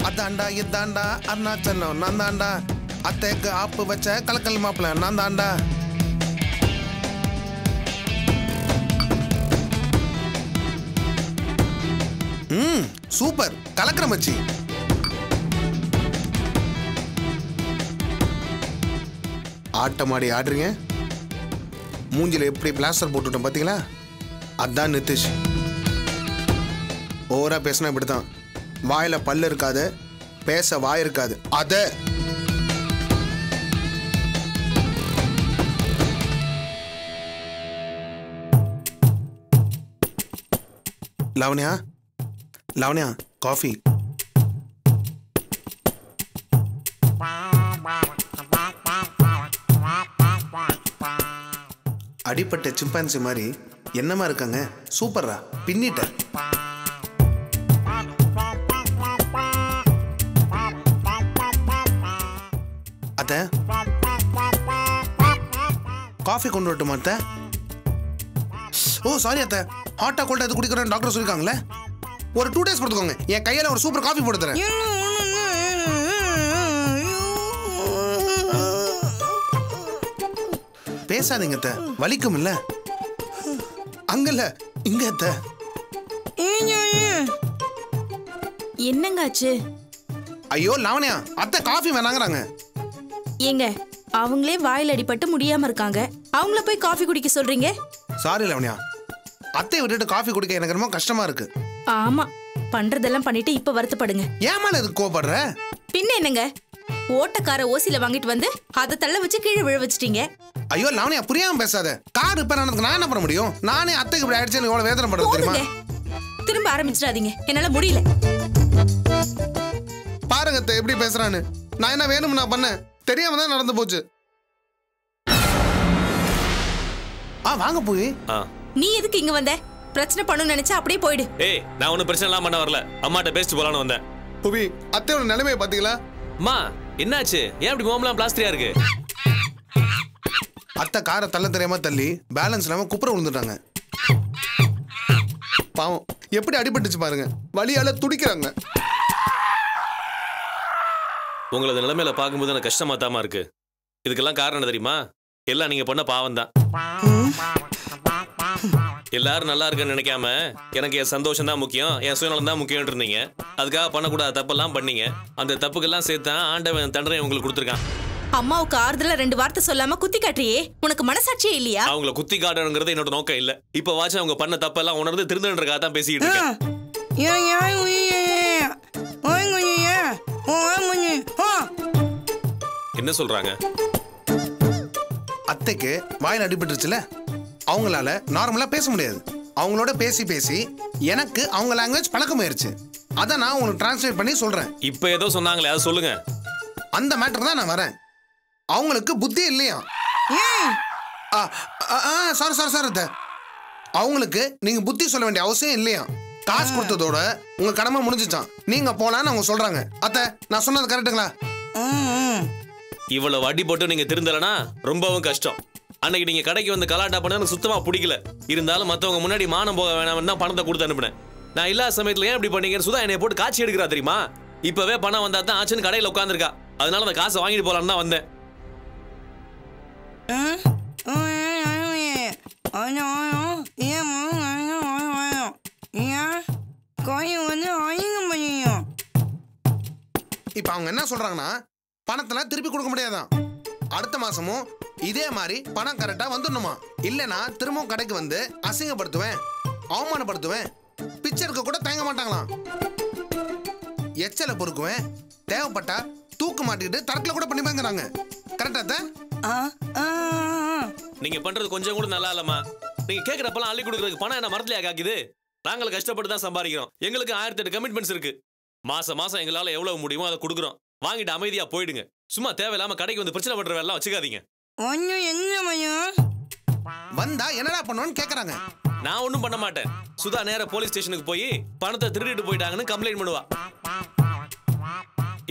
அதாண்டா இதாண்டா அருணாச்சலம் நான் தாண்டா அத்தைக்கு ஆப்பு வச்ச கலக்கல் மாப்பிள்ள நான் தாண்டா. சூப்பர் கலக்கிற மச்சி. ஆட்டமாடி ஆடுறீங்க. மூஞ்சில எப்படி பிளாஸ்டர் போட்டுட்டோம் பாத்தீங்களா? அதான் நிதிஷ். ஓவரா பேசினா இப்படிதான். வாயில பல்லு இருக்காது, பேச வாய் இருக்காது. அத லவண்யா லவண்யா காஃபி. அடிப்பட்ட சிம்பான்சி மாதிரி என்னமா இருக்காங்க? சூப்பரா பின்னிட்ட. அத்த காஃபி கொண்டு வரட்டுமா அத்த? ஓ சாரி அத்த, ஹாட்டா கோல்டா எது குடிக்கிறேன்னு டாக்டர் சொல்லிருக்காங்களே. ஒரு 2 days கொடுத்துக்கோங்க, என் கையால ஒரு சூப்பர் காஃபி போட்டு தரேன். பேசாதீங்க அத்த, வலிக்கும் இல்ல. அங்கல்ல இங்க அத்த. என்னங்காச்சு? ஐயோ லாவண்யா, அத்தை காஃபி வேணாங்கறாங்க. ஏங்க அவங்களே வாயில அடிபட்டு முடியாம இருக்காங்க, அவங்கள போய் காஃபி குடிக்க சொல்றீங்க? சாரி லாவண்யா, அத்தை விட்டுட்டு காஃபி குடிக்க எனக்கு ரொம்ப கஷ்டமா இருக்கு. ஆமா, பண்றதெல்லாம் பண்ணிட்டு இப்ப வருத்தப்படுங்க. ஏன் மேல எதுக்கு கோபப்படுற? பின்ன என்னங்க, ஓட்டக்கார ஓசில வாங்கிட்டு வந்து அதை தள்ள வச்சு கீழே விழ வச்சிட்டீங்க. ஐயோ லாவண்யா புரியாம பேசாத. கார் ரிப்பேர் ஆனதுக்கு நான் என்ன பண்ண முடியும்? நானே அத்தைக்கு இப்படி ஆயிடுச்சு எவ்வளவு வேதனை பண்றது தெரியுமா? திரும்ப ஆரம்பிச்சிடாதீங்க, என்னால முடியல. பாருங்க அத்தை எப்படி பேசுறான்னு. நான் என்ன வேணும் நான் பண்ணேன், தெரியாம தான் நடந்து போச்சு. வாங்க போய். நீ எதுக்கு இங்க வந்த? பிரச்சனை பண்ணணும்னு நினைச்சா அப்படியே போயிடு. ஏய், நான் ஒன்னும் பிரச்சனை எல்லாம் பண்ண வரல, அம்மாட்ட பேசிட்டு போலான்னு வந்தேன். புவி, அத்தையோட நிலைமையை பாத்தீங்களா? அம்மா என்னாச்சு? ஏன் இப்படி மோம்லாம் பிளாஸ்டரியா இருக்கு? அத்தை காரை தள்ள தெரியாம தள்ளி பேலன்ஸ் இல்லாம குப்புற விழுந்துட்டாங்க. பாவம் எப்படி அடிபட்டுச்சு பாருங்க, வலியால துடிக்கிறாங்க. உங்களது நிலைமையில பார்க்கும்போது எனக்கு கஷ்டமா தாமா இருக்கு. இதுக்கெல்லாம் காரணம் என்ன தெரியுமா? எல்லாம் நீங்க பண்ண பாவம் தான். எல்லாரும் நல்லா இருக்குன்னு நினைக்காம எனக்கு என் சந்தோஷம் தான் முக்கியம், என் சுயநலம் தான் முக்கியம் இருந்தீங்க. அதுக்காக பண்ணக்கூடாத தப்பெல்லாம் பண்ணீங்க. அந்த தப்புக்கெல்லாம் சேர்த்தா ஆண்டவன் தண்டனை உங்களுக்கு கொடுத்துருக்கான். அம்மாவுக்கு ஆறுதல 2 வார்த்தை சொல்லாம குத்தி காட்டுறியே, உனக்கு மனசாட்சியே இல்லையா? அவங்கள குத்தி காட்டணுங்கிறது என்னோட நோக்கம் இல்ல. இப்ப வாட்ச அவங்க பண்ண தப்பெல்லாம் உணர்ந்து திருந்தன்றதுக்காக தான் பேசிக்கிட்டு இருக்கேன். என்ன சொல்றாங்க? அத்தைக்கு வாயில் அடிபட்டுருச்சுல, அவங்களால நார்மலா பேச முடியாது. அவங்களோட பேசி பேசி எனக்கு அவங்க லாங்குவேஜ் பழக்கமாயிருச்சு. அதை நான் உங்களுக்கு டிரான்ஸ்லேட் பண்ணி சொல்றேன். இப்ப ஏதோ சொன்னாங்களே, அதை சொல்லுங்க. அந்த மேட்டர் தான் நான் வரேன். அவங்களுக்கு புத்தி இல்லையா? சாரி சாரி சார் அத்தை, அவங்களுக்கு நீங்க புத்தி சொல்ல வேண்டிய அவசியம் இல்லையா? காசு கொடுத்ததோட உங்க கடமை முடிஞ்சிச்சான், நீங்க போலான்னு அவங்க சொல்றாங்க. அத்தை நான் சொன்னது கரெக்டுங்களா? இவ்வளவு வட்டி போட்டு நீங்க திருந்தலனா ரொம்பவும் கஷ்டம். அன்னைக்கு நீங்க கடைக்கு வந்து கலாட்டா பண்ண எனக்கு சுத்தமா பிடிக்கல. இருந்தாலும் மத்தவங்க முன்னாடி மானம் போக வேணாம்னு தான் பணத்தை கொடுத்து அனுப்புனேன். நான் இல்லாத சமயத்துல ஏன் இப்படி பண்ணீங்கன்னு சுதா என்னை போட்டு காட்சி எடுக்கிறா தெரியுமா? இப்பவே பணம் வந்தா தான் ஆச்சுன்னு கடையில உட்காந்துருக்கா. அதனால அந்த காசை வாங்கிட்டு போலான்னு தான் வந்தேன். இப்ப அவங்க என்ன சொல்றாங்கன்னா, பணத்தெல்லாம் திருப்பி கொடுக்க முடியாதான். அடுத்த மாசமும் இதே மாதிரி பணம் கரெக்டா வந்துடணுமா? இல்லனா திரும்பவும் கடைக்கு வந்து அசிங்கப்படுத்துவேன், அவமானப்படுத்துவேன், பிச்சருக்கு கூட தயங்க மாட்டாங்களாம். எச்சல பொறுக்குவேன், தேவைப்பட்டா தூக்கு மாட்டிக்கிட்டு தரத்துல கூட பண்ணிப்பாங்கிறாங்க. கரெக்டா? நீங்க பண்றது கொஞ்சம் கூட நல்லா இல்லம்மா. நீங்க கேக்குறப்பெல்லாம் அள்ளி கொடுக்கறதுக்கு பணம் என்ன மரத்துலயா காக்குது? நாங்களும் கஷ்டப்பட்டு தான் சம்பாதிக்கிறோம். எங்களுக்கு 1008 கமிட்மெண்ட்ஸ் இருக்கு. மாசம் மாசம் எங்களால எவ்வளவு முடியுமோ அதை கொடுக்குறோம். வாங்கிட்டு அமைதியா போயிடுங்க. சும்மா தேவையில்லாம கடைக்கு வந்து பிரச்சனை பண்ற வேலை வச்சுக்காதீங்க. வந்தா என்னடா பண்ணுவோன்னு கேக்குறாங்க. நான் ஒண்ணும் பண்ண மாட்டேன். சுதா நேர போலீஸ் ஸ்டேஷனுக்கு போய் பணத்தை திருடிட்டு போயிட்டாங்கன்னு கம்ப்ளைண்ட் பண்ணுவா.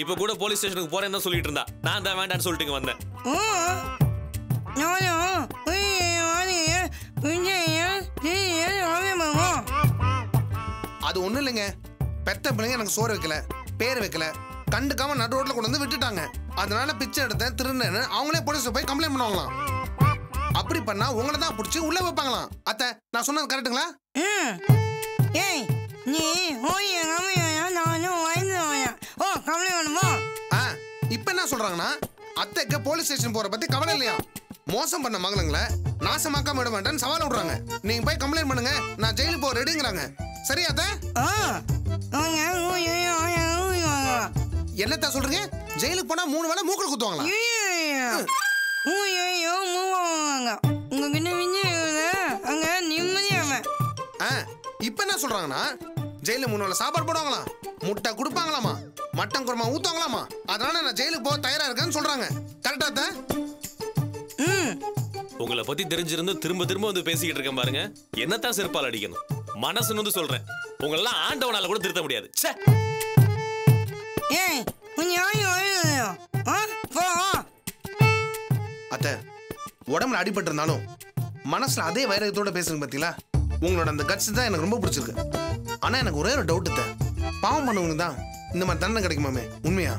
இப்ப கூட போலீஸ் ஸ்டேஷனுக்கு போறேன்னு தான் சொல்லிட்டு இருந்தா. நான் தான் வேண்டான்னு சொல்லிட்டு வந்தேன். அது ஒண்ணு இல்லைங்க, பெத்த பிள்ளைங்க எனக்கு சோறு வைக்கல, பேர் வைக்கல, கண்டுக்காம நடு ரோட்ல கொண்டு வந்து விட்டுட்டாங்க. அதனால பிச்சை எடுத்தேன் திருநேன்னு அவங்களே போலீஸ் போய் கம்ப்ளைண்ட் பண்ணுவாங்களாம். அப்படி பண்ணா உங்களை தான் பிடிச்சி உள்ள வைப்பாங்களாம். அத்தை, நான் சொன்னது கரெக்டுங்களா? ஏய் நீ ஓய் நானும் ஓ கம்ப்ளைண்ட் பண்ணுமா? இப்ப என்ன சொல்றாங்கன்னா அத்தைக்கு போலீஸ் ஸ்டேஷன் போற பத்தி கவலை இல்லையா? மோசம் பண்ண மகளுங்களை நாசமாக்காம விட மாட்டேன்னு சவால் விடுறாங்க. நீங்க போய் கம்ப்ளைண்ட் பண்ணுங்க, நான் ஜெயிலுக்கு போக ரெடிங்கிறாங்க. சரியா அத்தை? என்னத்தான் சொல்றீங்க? ஜெயிலுக்கு போனா 3 வேளை மூக்குல குத்துவாங்களா? உங்ககிட்ட அங்க நிம்மதியாம. இப்ப என்ன சொல்றாங்கன்னா ஜெயில 3 வேளை சாப்பாடு போடுவாங்களா, முட்டை கொடுப்பாங்களாமா, மட்டன் குருமா ஊத்துவாங்களாமா. அதனால நான் ஜெயிலுக்கு போக தயாரா இருக்கேன்னு சொல்றாங்க. கரெக்டா அத்தை? உங்களை பத்தி தெரிஞ்சிருந்து திரும்ப திரும்ப வந்து பேசிக்கிட்டு இருக்கேன் பாருங்க. என்னத்தான் செருப்பால் அடிக்கணும். மனசுன்னு வந்து சொல்றேன், உங்களெல்லாம் ஆண்டவனால கூட திருத்த முடியாது. அத்தை, உடம்புல அடிபட்டு இருந்தாலும் மனசுல அதே வைரத்தோட பேசுறீங்க பாத்தீங்களா? உங்களோட அந்த கட்ஸ் தான் எனக்கு ரொம்ப பிடிச்சிருக்கு. ஆனா எனக்கு ஒரே ஒரு டவுட் அத்தை, பாவம் பண்ணவங்க தான் இந்த மாதிரி தண்டனை கிடைக்குமாமே, உண்மையா?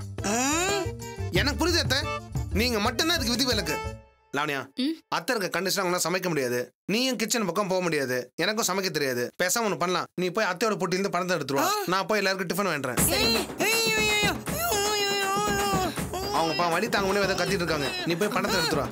எனக்கு புரியுது அத்தை, நீங்க மட்டும்தான் இதுக்கு விதி விலக்கு. லாவண்யா, அத்தை இருக்க கண்டிஷன் அவங்களாம் சமைக்க முடியாது, நீயும் கிச்சன் பக்கம் போக முடியாது, எனக்கும் சமைக்க தெரியாது. பேசாம ஒண்ணு பண்ணலாம், நீ போய் அத்தையோட போட்டியிருந்து பணத்தை எடுத்துருவா, நான் போய் எல்லாருக்கும் டிஃபன் வேண்டேன். அவங்க வழி தாங்க முடியும் கத்திட்டு இருக்காங்க, நீ போய் பணத்தை எடுத்துருவா.